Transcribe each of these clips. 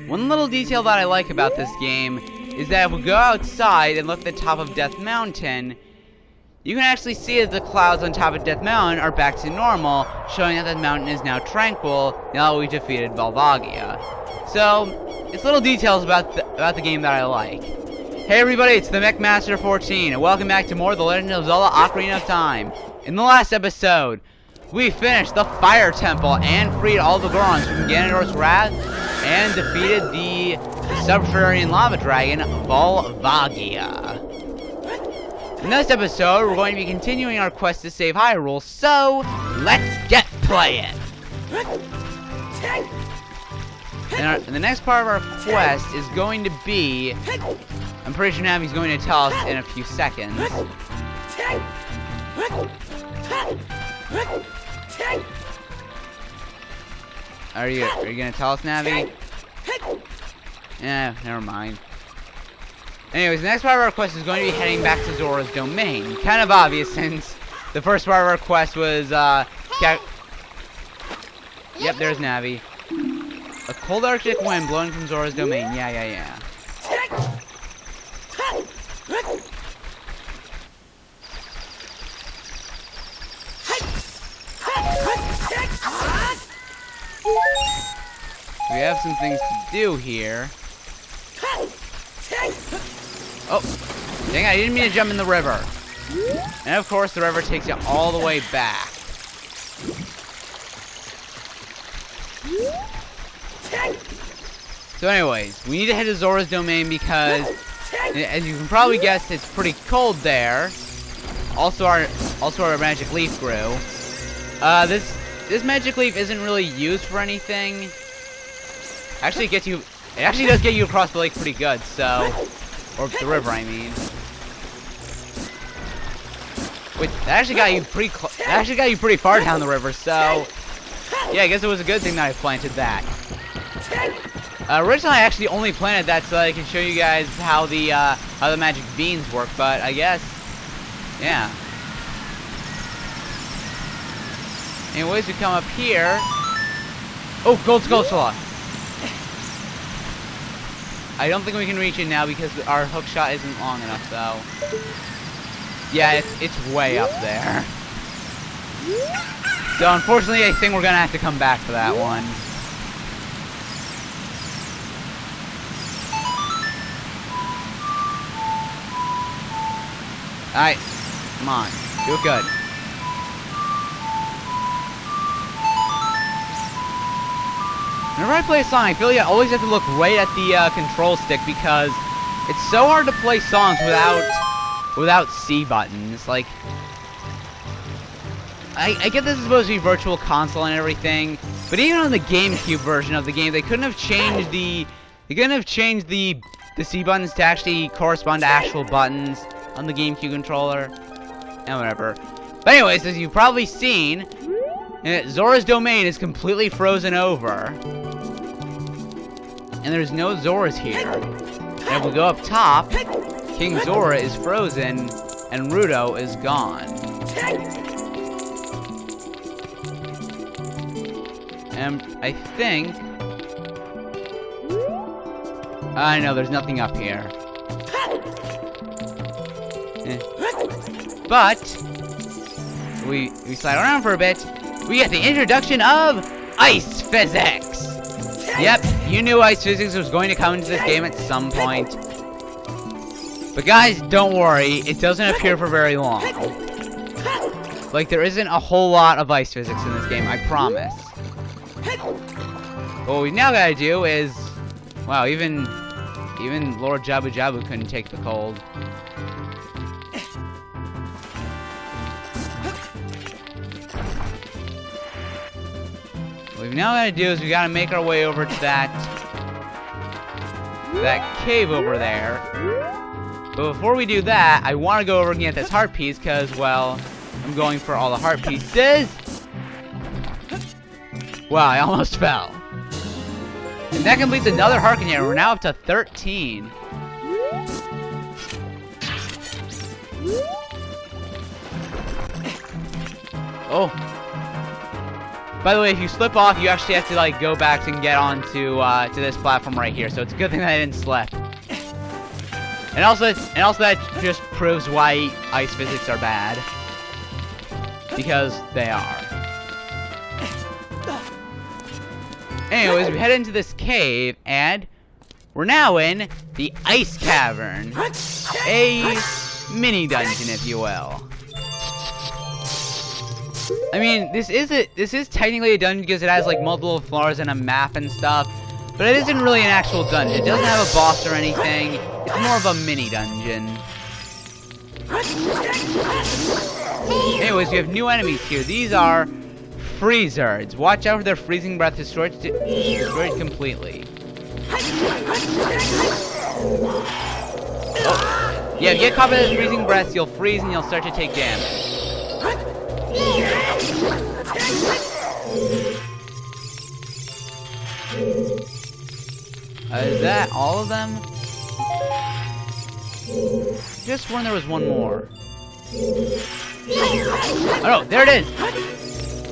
One little detail that I like about this game is that if we go outside and look at the top of Death Mountain, you can actually see that the clouds on top of Death Mountain are back to normal, showing that the mountain is now tranquil now that we defeated Valvagia. So, it's little details about the game that I like. Hey everybody, it's the Mick Master 14, and welcome back to more of The Legend of Zelda Ocarina of Time. In the last episode, we finished the Fire Temple and freed all the Gorons from Ganondorf's wrath, and defeated the subterranean lava dragon, Valvagia. In this episode, we're going to be continuing our quest to save Hyrule, so let's get playing! And the next part of our quest is going to be... I'm pretty sure Navi's going to tell us in a few seconds. Are you gonna tell us, Navi? Never mind. Anyways, the next part of our quest is going to be heading back to Zora's domain. Kind of obvious since the first part of our quest was, Yep, there's Navi. A cold Arctic wind blowing from Zora's domain. Yeah. We have some things to do here. Oh, dang it, I didn't mean to jump in the river. And of course, the river takes you all the way back. So anyways, we need to head to Zora's domain because, as you can probably guess, it's pretty cold there. Also our magic leaf grew. This magic leaf isn't really used for anything. Actually, it actually does get you across the lake pretty good, so... Or the river, I mean. Wait, that actually got you pretty far down the river, so... Yeah, I guess it was a good thing that I planted that. Originally, I actually only planted that so that I can show you guys how the magic beans work, but I guess... Yeah. Anyways, we come up here... Oh, Gold Skulltula! I don't think we can reach it now because our hook shot isn't long enough, though. Yeah, it's way up there. So, unfortunately, I think we're gonna have to come back for that one. Alright, come on, do it good. Whenever I play a song, I feel like I always have to look right at the control stick because it's so hard to play songs without C buttons. Like, I get this is supposed to be Virtual Console and everything, but even on the GameCube version of the game, they couldn't have changed the C buttons to actually correspond to actual buttons on the GameCube controller, and whatever. But anyways, as you've probably seen, Zora's domain is completely frozen over. And there's no Zoras here. And if we go up top, King Zora is frozen, and Ruto is gone. And I think... I know, there's nothing up here. But, we slide around for a bit, we get the introduction of Ice Physics! Yep, you knew Ice Physics was going to come into this game at some point. But guys, don't worry, it doesn't appear for very long. Like, there isn't a whole lot of Ice Physics in this game, I promise. What we now gotta do is... Wow, even Lord Jabu Jabu couldn't take the cold. What we've now got to do is we got to make our way over to that cave over there. But before we do that, I want to go over and get this heart piece because, well, I'm going for all the heart pieces. Wow, I almost fell. And that completes another Harkanya. We're now up to 13. Oh. By the way, if you slip off, you actually have to like go back and get onto to this platform right here. So it's a good thing that I didn't slip. And also that just proves why ice physics are bad. Because they are. Anyways, we head into this cave, and we're now in the Ice Cavern. A mini dungeon, if you will. I mean, this is technically a dungeon because it has like multiple floors and a map and stuff, but it isn't really an actual dungeon. It doesn't have a boss or anything. It's more of a mini dungeon. Anyways, we have new enemies here. These are freezers. Watch out for their freezing breath destroyed completely. Oh. Yeah, if you get caught by the freezing breaths, you'll freeze and you'll start to take damage. Is that all of them? Just when there was one more. Oh no, there it is!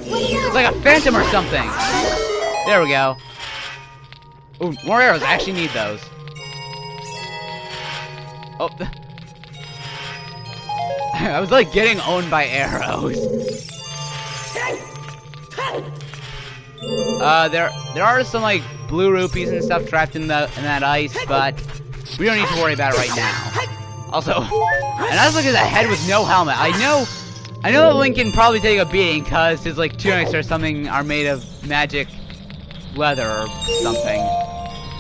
It's like a phantom or something! There we go. Ooh, more arrows. I actually need those. Oh. I was like getting owned by arrows. There are some like blue rupees and stuff trapped in that ice, but we don't need to worry about it right now. Also, and I was looking at that head with no helmet. I know that Link can probably take a beating because his like tunics or something are made of magic leather or something.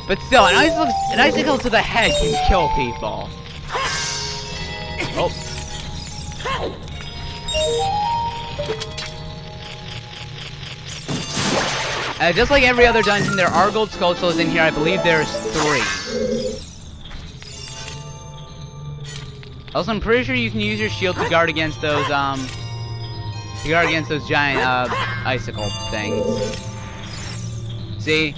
But still, an icicle to the head can kill people. Oh. Just like every other dungeon, there are gold sculptures in here. I believe there's 3. Also, I'm pretty sure you can use your shield to guard against those giant icicle things. See?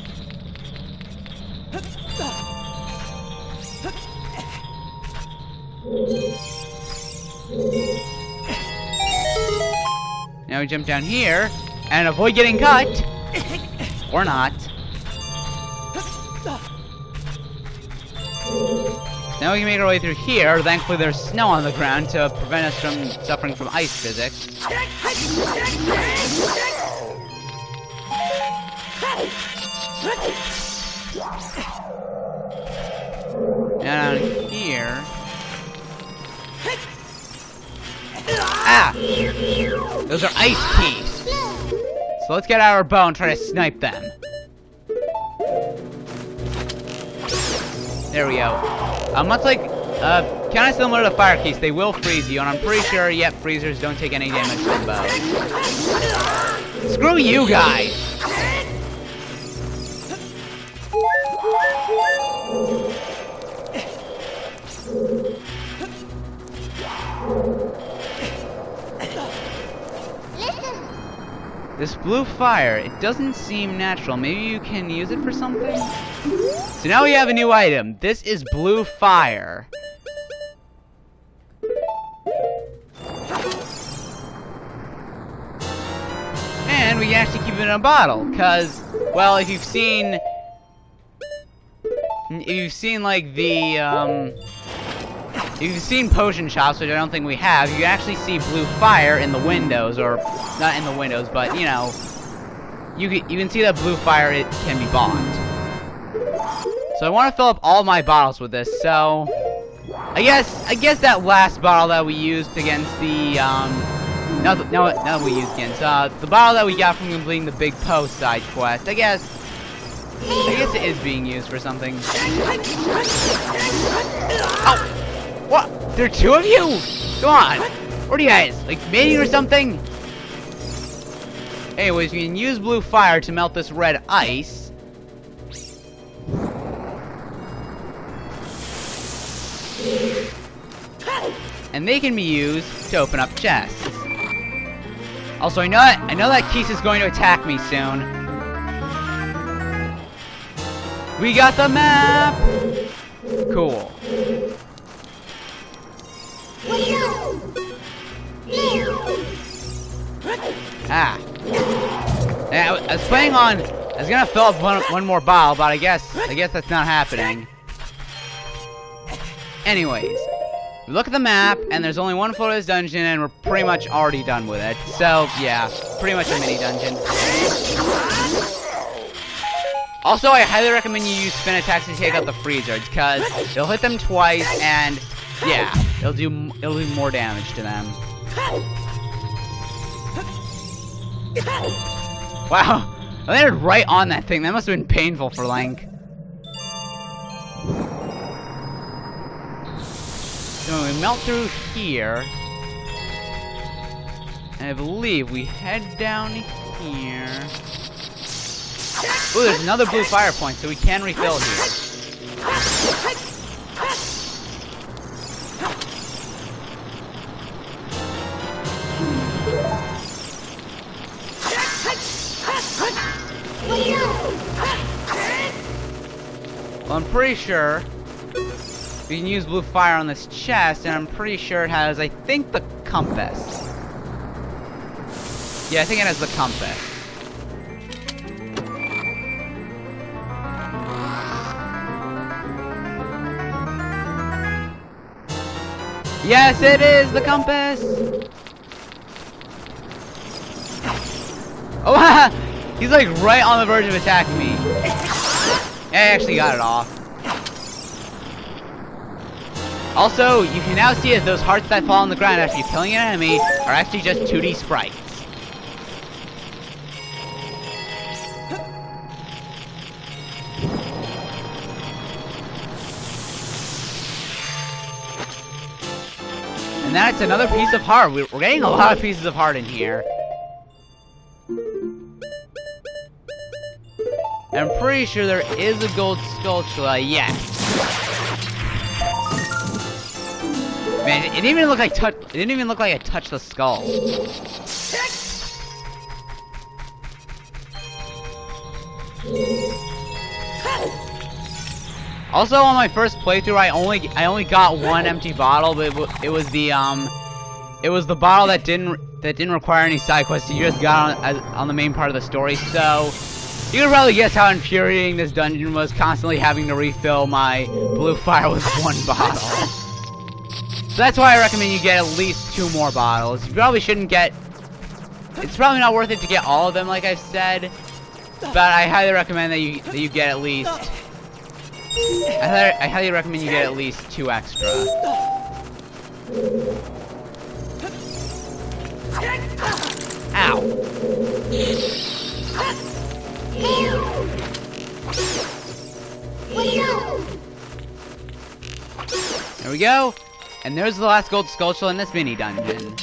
Now we jump down here and avoid getting cut. Or not. Now we can make our way through here. Thankfully there's snow on the ground to prevent us from suffering from ice physics. Down here. Ah! Those are ice keys. So let's get out our bow and try to snipe them. There we go. Much like, kind of similar to fire keys, they will freeze you, and I'm pretty sure, yep, freezers don't take any damage from the bow. Screw you guys! This blue fire, it doesn't seem natural. Maybe you can use it for something? So now we have a new item. This is blue fire. And we can actually keep it in a bottle, because, well, if you've seen like the, if you've seen potion shops, which I don't think we have, you can actually see blue fire in the windows, or not in the windows, but you know, you can see that blue fire, it can be bought. So I want to fill up all my bottles with this. So I guess that last bottle that we used against the not that we used against the bottle that we got from completing the Big Poe side quest. I guess it is being used for something. Oh. What? There are 2 of you? Come on. What are you guys? Like mating or something? Anyways, we can use blue fire to melt this red ice. And they can be used to open up chests. Also, I know that Keith is going to attack me soon. We got the map! Cool. Ah. And I was planning on, I was gonna fill up one more bottle, but I guess that's not happening. Anyways, we look at the map, and there's only one floor of this dungeon, and we're pretty much already done with it. So, yeah, pretty much a mini dungeon. Also, I highly recommend you use spin attacks to take out the freezers, because it'll hit them twice, and yeah, it'll do more damage to them. Wow, I landed right on that thing. That must have been painful for Link. So we melt through here, and I believe we head down here. Ooh, there's another blue fire point, so we can refill here. Well, I'm pretty sure we can use blue fire on this chest, and I'm pretty sure it has, I think, the compass. Yeah, I think it has the compass. Yes, it is the compass! Oh, he's like right on the verge of attacking me. I actually got it off. Also, you can now see that those hearts that fall on the ground after you killing an enemy are actually just 2D sprites. And that's another piece of heart. We're getting a lot of pieces of heart in here. And I'm pretty sure there is a gold skulltula. Yes. Man, it didn't even look like it didn't even look like I touched the skull. Also, on my first playthrough, I only got one empty bottle, but it was the bottle that didn't require any side quests. You just got on the main part of the story. So you can probably guess how infuriating this dungeon was, constantly having to refill my blue fire with one bottle. So that's why I recommend you get at least 2 more bottles. You probably shouldn't get... It's probably not worth it to get all of them, like I've said. But I highly recommend that you get at least... I highly recommend you get at least 2 extra. Ow. There we go. And there's the last gold skulltula in this mini dungeon.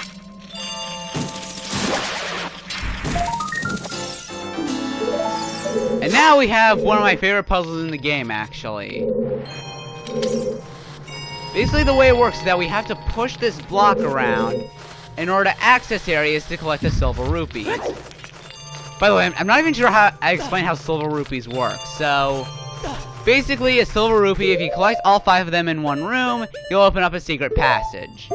And now we have one of my favorite puzzles in the game, actually. Basically, the way it works is that we have to push this block around in order to access areas to collect the silver rupees. By the way, I'm not even sure how I explain how silver rupees work. So, basically, a silver rupee, if you collect all 5 of them in one room, you'll open up a secret passage.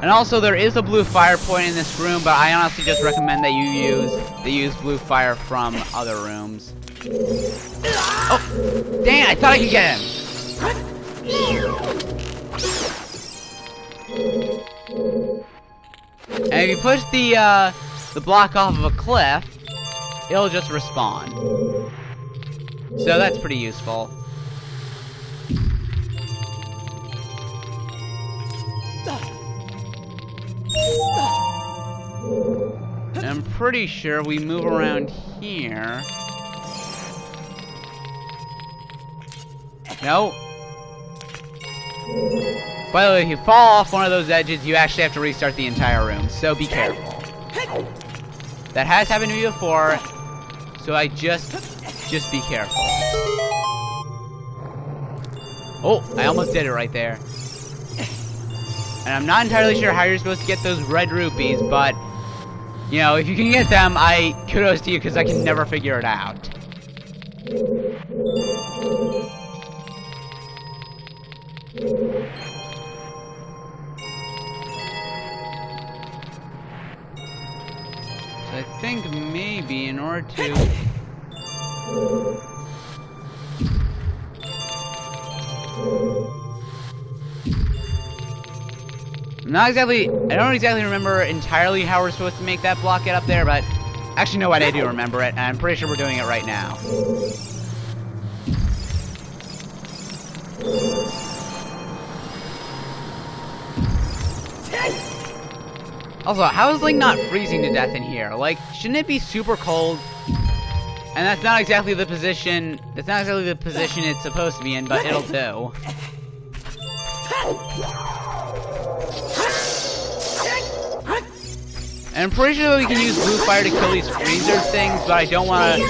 And also, there is a blue fire point in this room, but I honestly just recommend that you use blue fire from other rooms. Oh, dang it, I thought I could get him. And if you push the block off of a cliff, it'll just respawn. So that's pretty useful. And I'm pretty sure we move around here. No. By the way, if you fall off one of those edges, you actually have to restart the entire room, so be careful. That has happened to me before, so I just be careful. Oh, I almost did it right there. And I'm not entirely sure how you're supposed to get those red rupees, but, you know, if you can get them, kudos to you, because I can never figure it out. I think maybe in order to... I don't exactly remember entirely how we're supposed to make that block get up there, but actually no, I do remember it, and I'm pretty sure we're doing it right now. Also, how is Link not freezing to death in here? Like, shouldn't it be super cold? And that's not exactly the position it's supposed to be in, but it'll do. And I'm pretty sure we can use blue fire to kill these freezer things, but I don't want to...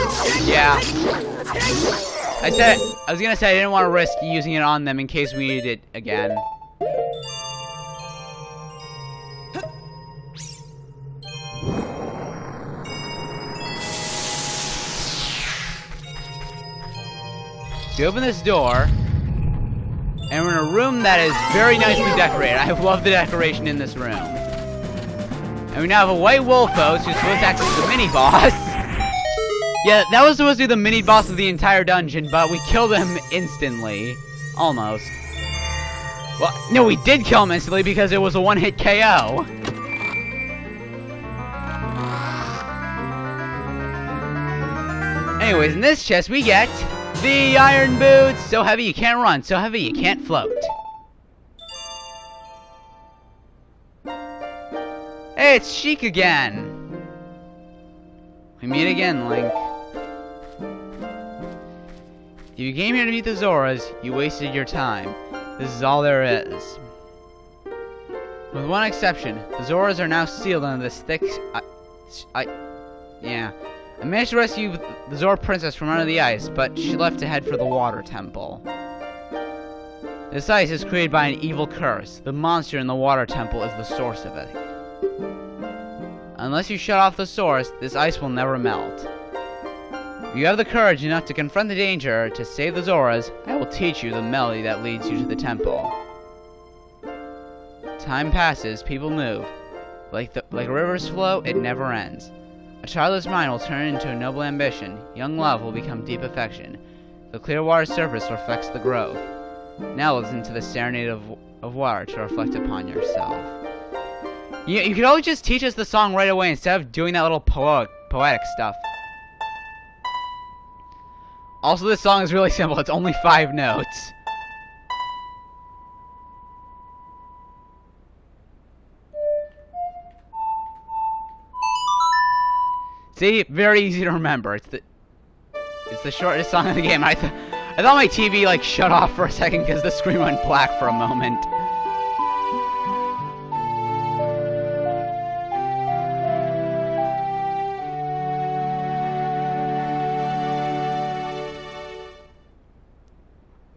Yeah. I was gonna say I didn't want to risk using it on them in case we needed it again. So you open this door, and we're in a room that is very nicely decorated. I love the decoration in this room. And we now have a white wolfos who's supposed to act as the mini-boss. Yeah, that was supposed to be the mini-boss of the entire dungeon, but we killed him instantly. Almost. Well, no, we did kill him instantly because it was a one-hit KO. Anyways, in this chest we get the iron boots. So heavy you can't run, so heavy you can't float. Hey, it's Sheik again. We meet again, Link. If you came here to meet the Zoras, you wasted your time. This is all there is. With one exception, the Zoras are now sealed under this thick... Yeah. I managed to rescue the Zora princess from under the ice, but she left to head for the water temple. This ice is created by an evil curse. The monster in the water temple is the source of it. Unless you shut off the source, this ice will never melt. If you have the courage enough to confront the danger to save the Zoras, I will teach you the melody that leads you to the temple. Time passes, people move. Like rivers flow, it never ends. A childless mind will turn into a noble ambition. Young love will become deep affection. The clear water surface reflects the growth. Now listen to the serenade of water to reflect upon yourself. You could always just teach us the song right away instead of doing that little poetic stuff. Also, this song is really simple. It's only 5 notes. See? Very easy to remember. It's the shortest song of the game. I thought my TV like shut off for a second because the screen went black for a moment.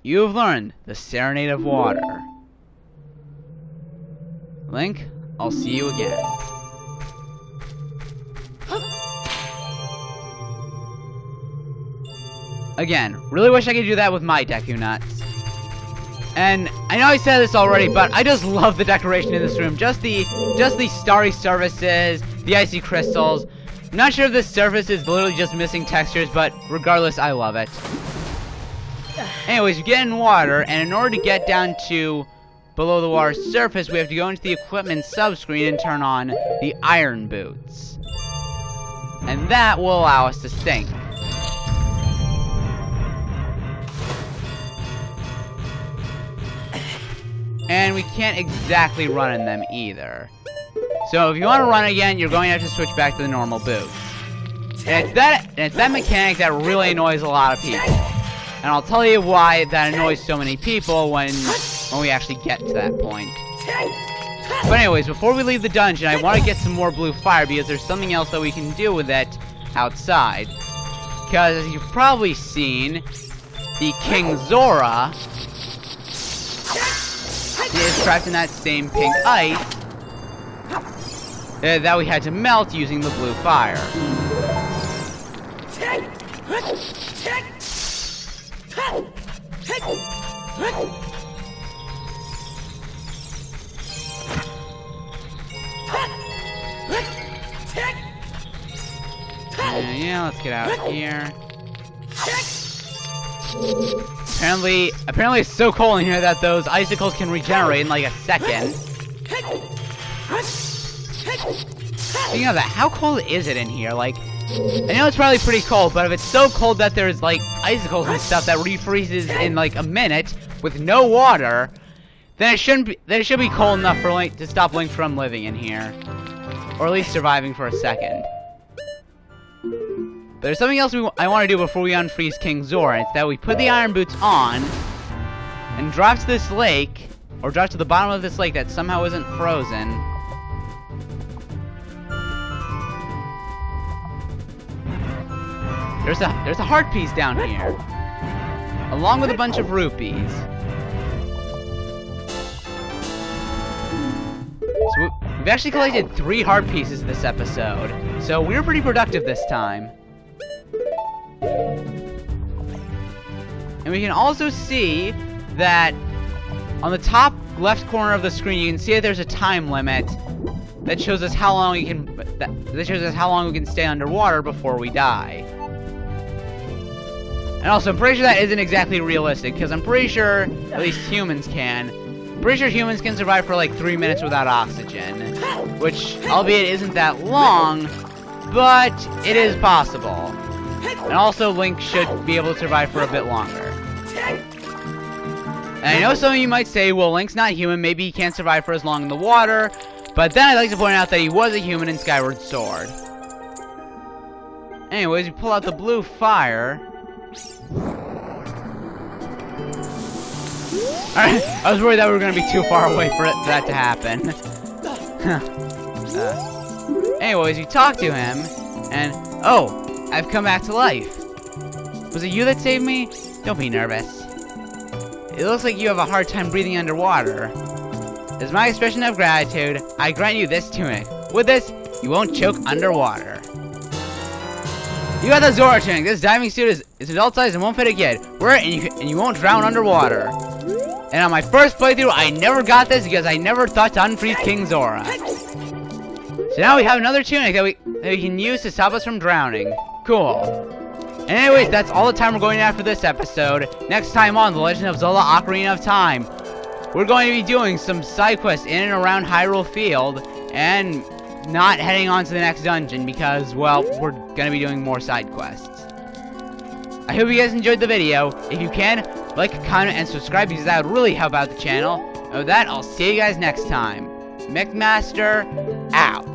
You have learned the Serenade of Water. Link, I'll see you again. Again, really wish I could do that with my Deku Nuts. And I know I said this already, but I just love the decoration in this room. Just the starry surfaces, the icy crystals. I'm not sure if this surface is literally just missing textures, but regardless, I love it. Anyways, we get in water, and in order to get down to below the water's surface, we have to go into the equipment subscreen and turn on the iron boots. And that will allow us to sink. And we can't exactly run in them either. So if you want to run again, you're going to have to switch back to the normal boots. And it's that mechanic that really annoys a lot of people. And I'll tell you why that annoys so many people when we actually get to that point. But anyways, before we leave the dungeon, I want to get some more blue fire because there's something else that we can do with it outside. Because as you've probably seen, the King Zora is trapped in that same pink ice that we had to melt using the blue fire. Yeah, let's get out here. Apparently it's so cold in here that those icicles can regenerate in like a second. Speaking of that, how cold is it in here? Like, I know it's probably pretty cold, but if it's so cold that there's like icicles and stuff that refreezes in like a minute with no water, then it shouldn't be. Then it should be cold enough for Link to stop Link from living in here, or at least surviving for a second. But there's something else I want to do before we unfreeze King Zora. It's that we put the iron boots on and drop to this lake, or drop to the bottom of this lake that somehow isn't frozen. There's a heart piece down here, along with a bunch of rupees. So we've actually collected 3 heart pieces this episode, so we were pretty productive this time. And we can also see that on the top left corner of the screen, you can see that there's a time limit that shows us how long we can stay underwater before we die. And also, I'm pretty sure that isn't exactly realistic, because I'm pretty sure at least humans can. I'm pretty sure humans can survive for like 3 minutes without oxygen, which, albeit isn't that long, but it is possible. And also, Link should be able to survive for a bit longer. And I know some of you might say, well, Link's not human, maybe he can't survive for as long in the water, but then I'd like to point out that he was a human in Skyward Sword. Anyways, we pull out the blue fire. Alright, I was worried that we were going to be too far away for that to happen. Anyways, you talk to him, and, oh, I've come back to life. Was it you that saved me? Don't be nervous. It looks like you have a hard time breathing underwater. As my expression of gratitude, I grant you this tunic. With this, you won't choke underwater. You got the Zora tunic. This diving suit is adult size and won't fit a kid. Wear it and you won't drown underwater. And on my first playthrough, I never got this because I never thought to unfreeze King Zora. So now we have another tunic that we can use to stop us from drowning. Cool. And anyways, that's all the time we're going to have for this episode. Next time on The Legend of Zelda Ocarina of Time, we're going to be doing some side quests in and around Hyrule Field, and not heading on to the next dungeon because, well, we're going to be doing more side quests. I hope you guys enjoyed the video. If you can, like, comment, and subscribe because that would really help out the channel. And with that, I'll see you guys next time. Mick Master, out.